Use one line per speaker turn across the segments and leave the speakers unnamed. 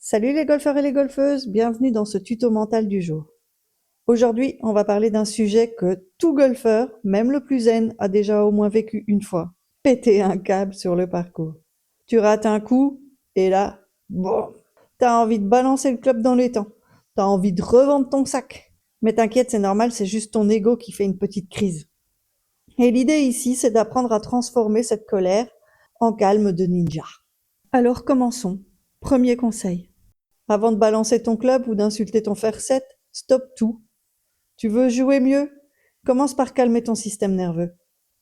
Salut les golfeurs et les golfeuses, bienvenue dans ce tuto mental du jour. Aujourd'hui, on va parler d'un sujet que tout golfeur, même le plus zen, a déjà au moins vécu une fois. Péter un câble sur le parcours. Tu rates un coup, et là, boum, t'as envie de balancer le club dans les temps. T'as envie de revendre ton sac. Mais t'inquiète, c'est normal, c'est juste ton ego qui fait une petite crise. Et l'idée ici, c'est d'apprendre à transformer cette colère en calme de ninja. Alors commençons. Premier conseil. Avant de balancer ton club ou d'insulter ton fer 7, stop tout. Tu veux jouer mieux? Commence par calmer ton système nerveux.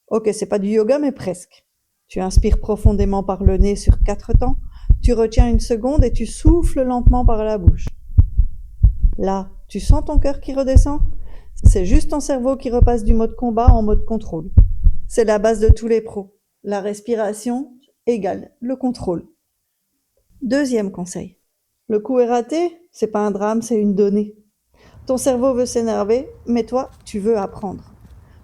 Ok, c'est pas du yoga, mais presque. Tu inspires profondément par le nez sur 4 temps, tu retiens une seconde et tu souffles lentement par la bouche. Là, tu sens ton cœur qui redescend? C'est juste ton cerveau qui repasse du mode combat en mode contrôle. C'est la base de tous les pros. La respiration égale le contrôle. Deuxième conseil. Le coup est raté, c'est pas un drame, c'est une donnée. Ton cerveau veut s'énerver, mais toi, tu veux apprendre.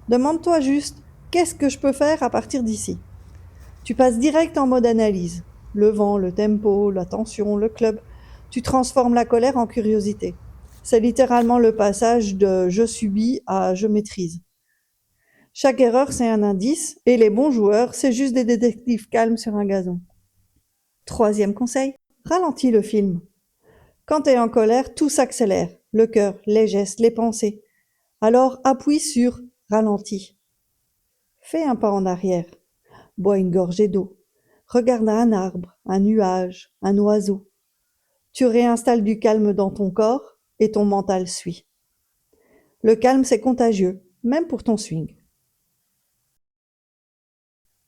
Demande-toi juste, qu'est-ce que je peux faire à partir d'ici? Tu passes direct en mode analyse. Le vent, le tempo, la tension, le club. Tu transformes la colère en curiosité. C'est littéralement le passage de je subis à je maîtrise. Chaque erreur, c'est un indice, et les bons joueurs, c'est juste des détectives calmes sur un gazon. Troisième conseil, ralentis le film. Quand tu es en colère, tout s'accélère. Le cœur, les gestes, les pensées. Alors appuie sur ralentis. Fais un pas en arrière. Bois une gorgée d'eau. Regarde un arbre, un nuage, un oiseau. Tu réinstalles du calme dans ton corps et ton mental suit. Le calme, c'est contagieux, même pour ton swing.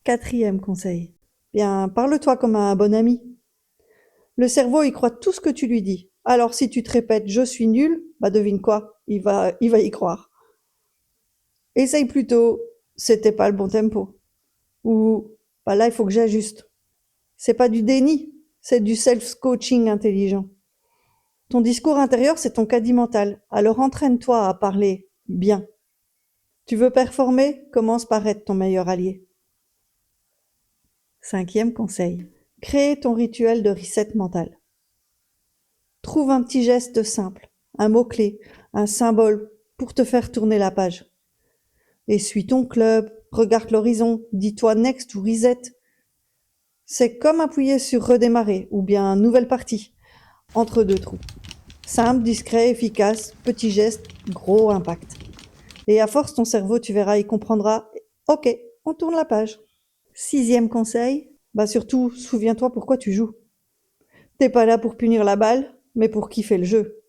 Quatrième conseil. Bien, parle-toi comme un bon ami. Le cerveau, il croit tout ce que tu lui dis. Alors si tu te répètes je suis nul, bah devine quoi, il va y croire. Essaye plutôt c'était pas le bon tempo. Ou bah là, il faut que j'ajuste. C'est pas du déni, c'est du self-coaching intelligent. Ton discours intérieur, c'est ton caddie mental. Alors entraîne-toi à parler bien. Tu veux performer? Commence par être ton meilleur allié. Cinquième conseil. Crée ton rituel de reset mental. Trouve un petit geste simple, un mot-clé, un symbole pour te faire tourner la page. Essuie ton club, regarde l'horizon, dis-toi next ou reset. C'est comme appuyer sur redémarrer ou bien nouvelle partie, entre deux trous. Simple, discret, efficace, petit geste, gros impact. Et à force, ton cerveau, tu verras, il comprendra. Ok, on tourne la page. Sixième conseil, bah surtout, souviens-toi pourquoi tu joues. T'es pas là pour punir la balle, mais pour kiffer le jeu.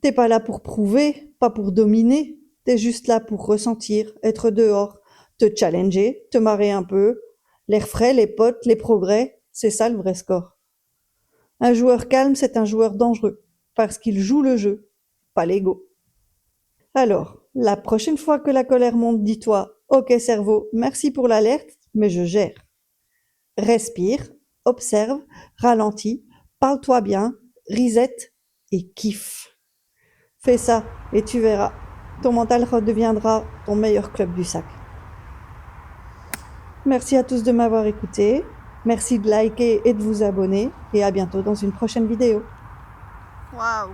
T'es pas là pour prouver, pas pour dominer. T'es juste là pour ressentir, être dehors, te challenger, te marrer un peu. L'air frais, les potes, les progrès, c'est ça le vrai score. Un joueur calme, c'est un joueur dangereux, parce qu'il joue le jeu, pas l'ego. Alors, la prochaine fois que la colère monte, dis-toi, ok cerveau, merci pour l'alerte, mais je gère. Respire, observe, ralentis, parle-toi bien, reset et kiffe. Fais ça et tu verras, ton mental redeviendra ton meilleur club du sac. Merci à tous de m'avoir écouté, merci de liker et de vous abonner, et à bientôt dans une prochaine vidéo.
Waouh!